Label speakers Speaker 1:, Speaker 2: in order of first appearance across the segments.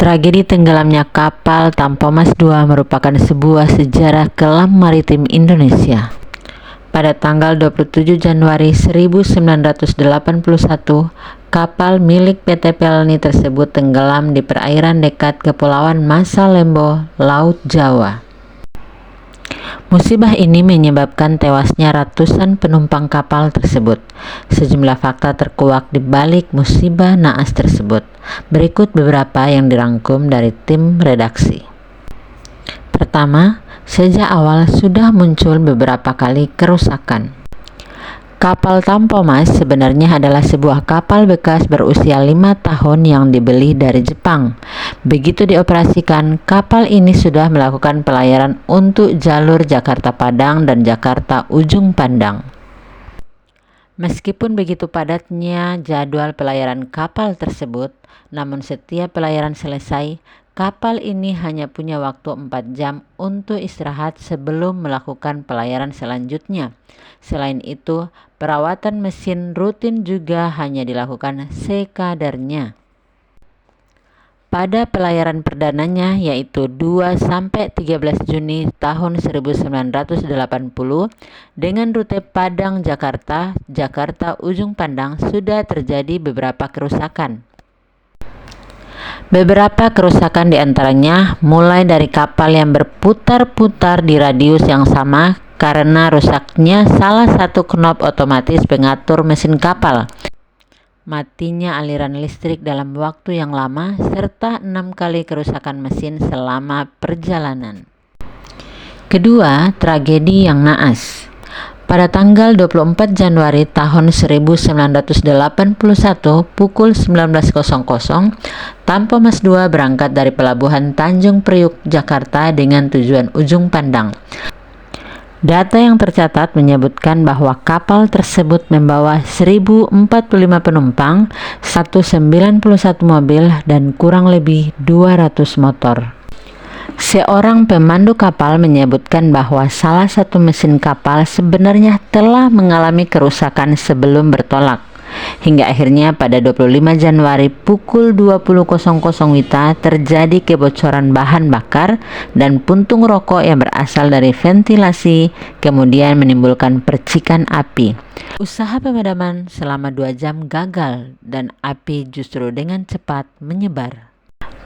Speaker 1: Tragedi tenggelamnya kapal Tampomas II merupakan sebuah sejarah kelam maritim Indonesia. Pada tanggal 27 Januari 1981, kapal milik PT Pelni tersebut tenggelam di perairan dekat Kepulauan Masa Lembo, Laut Jawa. Musibah ini menyebabkan tewasnya ratusan penumpang kapal tersebut. Sejumlah fakta terkuak di balik musibah naas tersebut. Berikut beberapa yang dirangkum dari tim redaksi. Pertama, sejak awal sudah muncul beberapa kali kerusakan. Kapal Tampomas sebenarnya adalah sebuah kapal bekas berusia 5 tahun yang dibeli dari Jepang. Begitu dioperasikan, kapal ini sudah melakukan pelayaran untuk jalur Jakarta Padang dan Jakarta Ujung Pandang. Meskipun begitu padatnya jadwal pelayaran kapal tersebut, namun setiap pelayaran selesai, kapal ini hanya punya waktu 4 jam untuk istirahat sebelum melakukan pelayaran selanjutnya. Selain itu, perawatan mesin rutin juga hanya dilakukan sekadarnya. Pada pelayaran perdananya yaitu 2-13 Juni tahun 1980 dengan rute Padang-Jakarta, Jakarta Ujung Pandang sudah terjadi beberapa kerusakan. Beberapa kerusakan diantaranya mulai dari kapal yang berputar-putar di radius yang sama karena rusaknya salah satu knop otomatis pengatur mesin kapal, matinya aliran listrik dalam waktu yang lama, serta 6 kali kerusakan mesin selama perjalanan. Kedua, tragedi yang naas. Pada tanggal 24 Januari tahun 1981 pukul 19.00, Tampomas II berangkat dari Pelabuhan Tanjung Priuk, Jakarta dengan tujuan Ujung Pandang. Data yang tercatat menyebutkan bahwa kapal tersebut membawa 1.045 penumpang, 191 mobil, dan kurang lebih 200 motor. Seorang pemandu kapal menyebutkan bahwa salah satu mesin kapal sebenarnya telah mengalami kerusakan sebelum bertolak. Hingga akhirnya pada 25 Januari pukul 20.00 WITA terjadi kebocoran bahan bakar dan puntung rokok yang berasal dari ventilasi, kemudian menimbulkan percikan api. Usaha pemadaman selama 2 jam gagal dan api justru dengan cepat menyebar.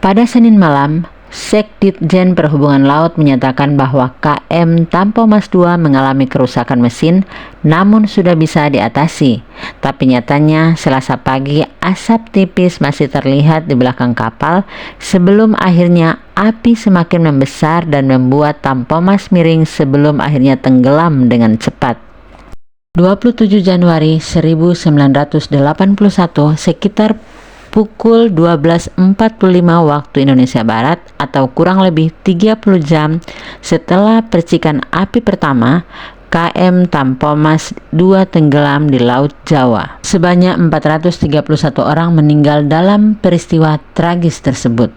Speaker 1: Pada Senin malam, Sekditjen Perhubungan Laut menyatakan bahwa KM Tampomas II mengalami kerusakan mesin namun sudah bisa diatasi. Tapi nyatanya Selasa pagi asap tipis masih terlihat di belakang kapal sebelum akhirnya api semakin membesar dan membuat Tampomas miring sebelum akhirnya tenggelam dengan cepat. 27 Januari 1981 sekitar pukul 12.45 waktu Indonesia Barat atau kurang lebih 30 jam setelah percikan api pertama, KM Tampomas II tenggelam di Laut Jawa. Sebanyak 431 orang meninggal dalam peristiwa tragis tersebut.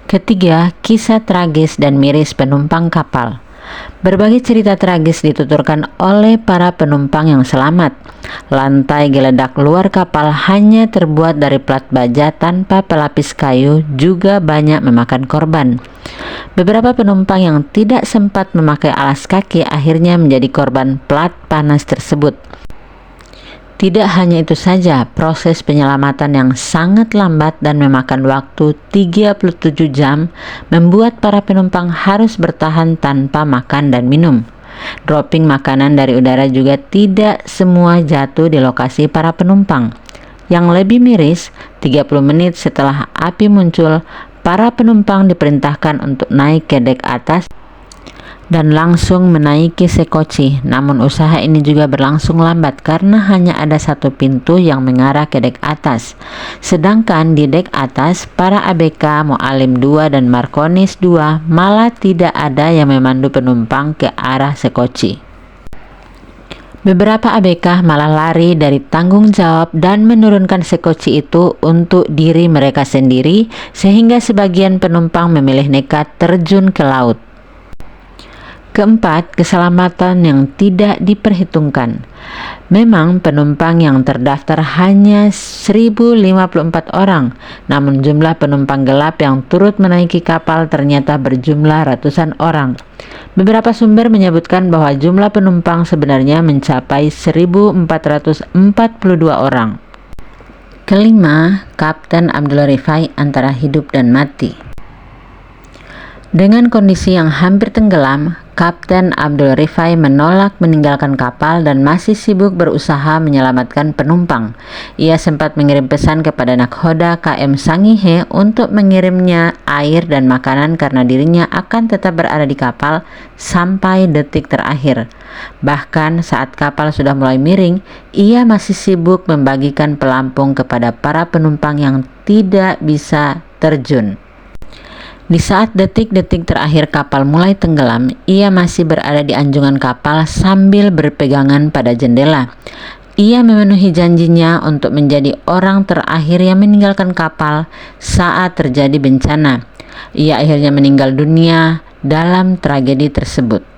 Speaker 1: Ketiga, kisah tragis dan miris penumpang kapal. Berbagai cerita tragis dituturkan oleh para penumpang yang selamat. Lantai geledak luar kapal hanya terbuat dari plat baja tanpa pelapis kayu juga banyak memakan korban. Beberapa penumpang yang tidak sempat memakai alas kaki akhirnya menjadi korban plat panas tersebut. Tidak hanya itu saja, proses penyelamatan yang sangat lambat dan memakan waktu 37 jam membuat para penumpang harus bertahan tanpa makan dan minum. Dropping makanan dari udara juga tidak semua jatuh di lokasi para penumpang. Yang lebih miris, 30 menit setelah api muncul, para penumpang diperintahkan untuk naik ke dek atas dan langsung menaiki sekoci. Namun usaha ini juga berlangsung lambat karena hanya ada satu pintu yang mengarah ke dek atas. Sedangkan di dek atas, para ABK Mualim II dan Markonis II malah tidak ada yang memandu penumpang ke arah sekoci. Beberapa ABK malah lari dari tanggung jawab dan menurunkan sekoci itu untuk diri mereka sendiri, sehingga sebagian penumpang memilih nekat terjun ke laut. Keempat, keselamatan yang tidak diperhitungkan. Memang penumpang yang terdaftar hanya 1054 orang, namun jumlah penumpang gelap yang turut menaiki kapal ternyata berjumlah ratusan orang. Beberapa sumber menyebutkan bahwa jumlah penumpang sebenarnya mencapai 1442 orang. Kelima, Kapten Abdul Rifai antara hidup dan mati. Dengan kondisi yang hampir tenggelam, Kapten Abdul Rifai menolak meninggalkan kapal dan masih sibuk berusaha menyelamatkan penumpang. Ia sempat mengirim pesan kepada nakhoda KM Sangihe untuk mengirimnya air dan makanan karena dirinya akan tetap berada di kapal sampai detik terakhir. Bahkan saat kapal sudah mulai miring, ia masih sibuk membagikan pelampung kepada para penumpang yang tidak bisa terjun. Di saat detik-detik terakhir kapal mulai tenggelam, ia masih berada di anjungan kapal sambil berpegangan pada jendela. Ia memenuhi janjinya untuk menjadi orang terakhir yang meninggalkan kapal saat terjadi bencana. Ia akhirnya meninggal dunia dalam tragedi tersebut.